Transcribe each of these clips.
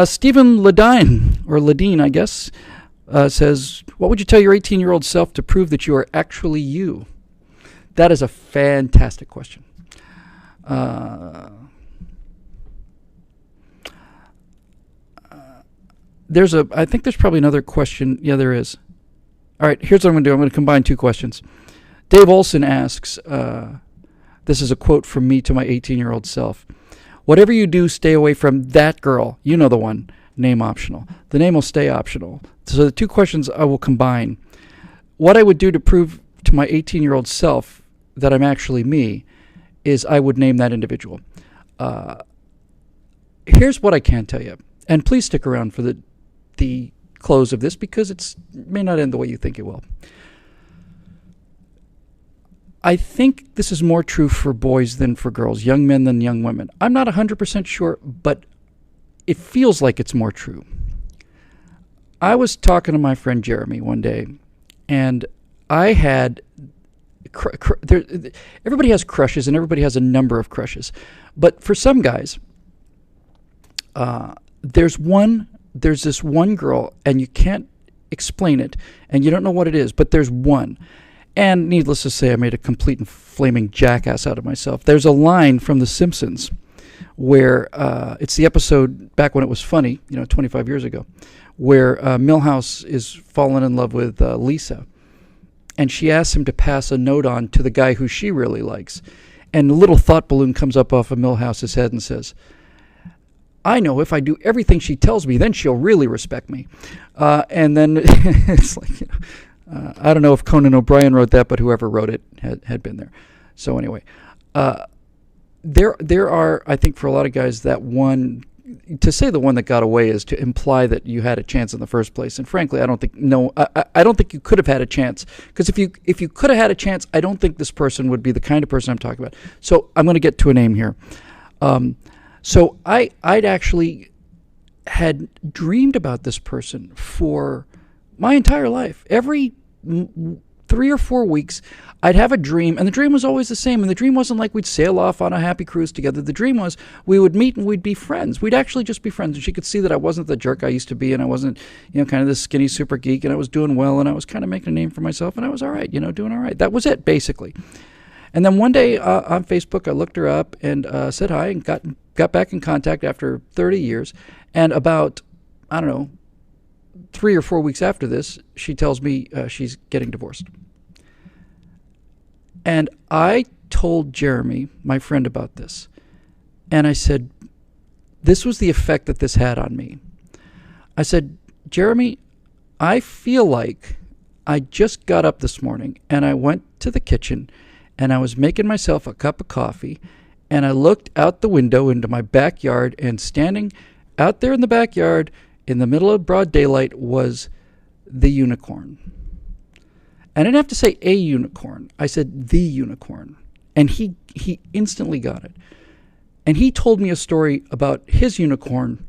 Stephen Ladine, or Ladine, I guess, says, what would you tell your 18-year-old self to prove that you are actually you? That is a fantastic question. I think there's probably another question. Yeah, there is. All right, here's what I'm going to do. I'm going to combine two questions. Dave Olson asks, this is a quote from me to my 18-year-old self. Whatever you do, stay away from that girl. You know the one. Name optional. The name will stay optional. So the two questions I will combine. What I would do to prove to my 18-year-old self that I'm actually me is I would name that individual. Here's what I can tell you. And please stick around for the close of this because it may not end the way you think it will. I think this is more true for boys than for girls, young men than young women. I'm not 100% sure, but it feels like it's more true. I was talking to my friend Jeremy one day, and I had... everybody has crushes, and everybody has a number of crushes. But for some guys, there's this one girl, and you can't explain it, and you don't know what it is, but there's one. And needless to say, I made a complete and flaming jackass out of myself. There's a line from The Simpsons where it's the episode back when it was funny, 25 years ago, where Milhouse is fallen in love with Lisa. And she asks him to pass a note on to the guy who she really likes. And a little thought balloon comes up off of Milhouse's head and says, I know if I do everything she tells me, then she'll really respect me. And then it's like, I don't know if Conan O'Brien wrote that, but whoever wrote it had been there. So anyway, there are, I think for a lot of guys, that one, to say the one that got away is to imply that you had a chance in the first place. And frankly, I don't think you could have had a chance, because if you could have had a chance, I don't think this person would be the kind of person I'm talking about. So I'm going to get to a name here. So I'd actually had dreamed about this person for my entire life. Every 3 or 4 weeks, I'd have a dream, and the dream was always the same. And the dream wasn't like we'd sail off on a happy cruise together. The dream was we would meet and we'd be friends. We'd actually just be friends. And she could see that I wasn't the jerk I used to be, and I wasn't, kind of this skinny super geek, and I was doing well, and I was kind of making a name for myself, and I was all right, doing all right. That was it, basically. And then one day on Facebook, I looked her up and said hi and got back in contact after 30 years. And about, 3 or 4 weeks after this, she tells me she's getting divorced. And I told Jeremy, my friend, about this. And I said, this was the effect that this had on me. I said, Jeremy, I feel like I just got up this morning and I went to the kitchen and I was making myself a cup of coffee, and I looked out the window into my backyard, and standing out there in the backyard in the middle of broad daylight was the unicorn. I didn't have to say a unicorn. I said the unicorn. And he instantly got it. And he told me a story about his unicorn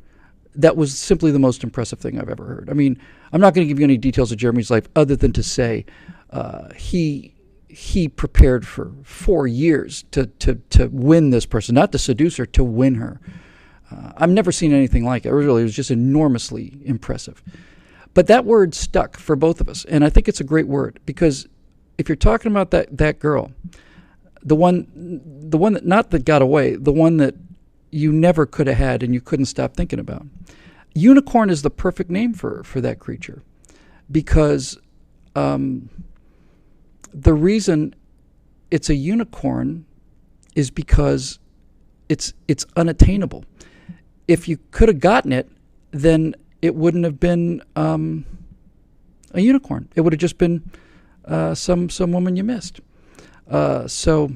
that was simply the most impressive thing I've ever heard. I mean, I'm not going to give you any details of Jeremy's life other than to say he prepared for 4 years to win this person, not to seduce her, to win her. I've never seen anything like it. It was just enormously impressive. But that word stuck for both of us, and I think it's a great word, because if you're talking about that girl, the one that, not that got away, the one that you never could have had and you couldn't stop thinking about, unicorn is the perfect name for that creature, because the reason it's a unicorn is because it's unattainable. If you could have gotten it, then it wouldn't have been a unicorn. It would have just been some woman you missed. So,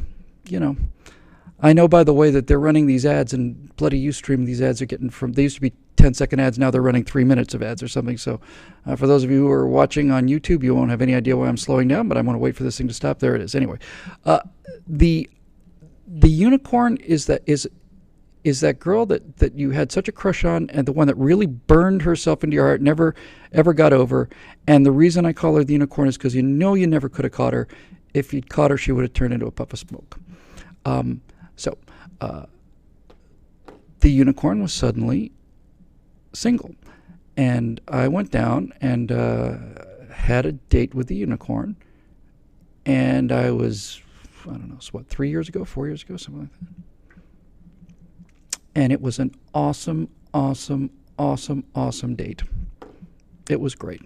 I know, by the way, that they're running these ads, and bloody Ustream, these ads are getting they used to be 10-second ads, now they're running 3 minutes of ads or something. So for those of you who are watching on YouTube, you won't have any idea why I'm slowing down, but I'm going to wait for this thing to stop. There it is. Anyway, the unicorn is that girl that you had such a crush on, and the one that really burned herself into your heart, never ever got over. And the reason I call her the unicorn is because you never could have caught her. If you'd caught her, she would have turned into a puff of smoke. So the unicorn was suddenly single. And I went down and had a date with the unicorn. And I was, I don't know, so what, 3 years ago, 4 years ago, something like that. And it was an awesome, awesome, awesome, awesome date. It was great.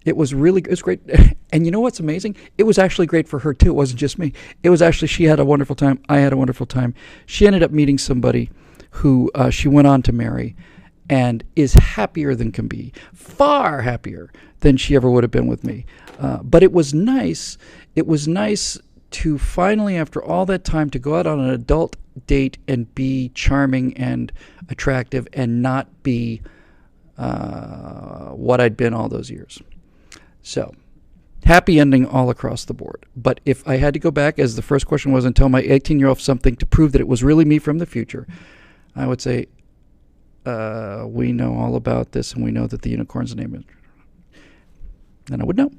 It was great. And you know what's amazing? It was actually great for her too. It wasn't just me. It was actually, she had a wonderful time. I had a wonderful time. She ended up meeting somebody who she went on to marry and is happier than can be. Far happier than she ever would have been with me. But it was nice. It was nice to finally, after all that time, to go out on an adult date and be charming and attractive and not be what I'd been all those years. So, happy ending all across the board. But if I had to go back, as the first question was, and tell my 18-year-old something to prove that it was really me from the future, I would say, we know all about this, and we know that the unicorn's name is... And I would know.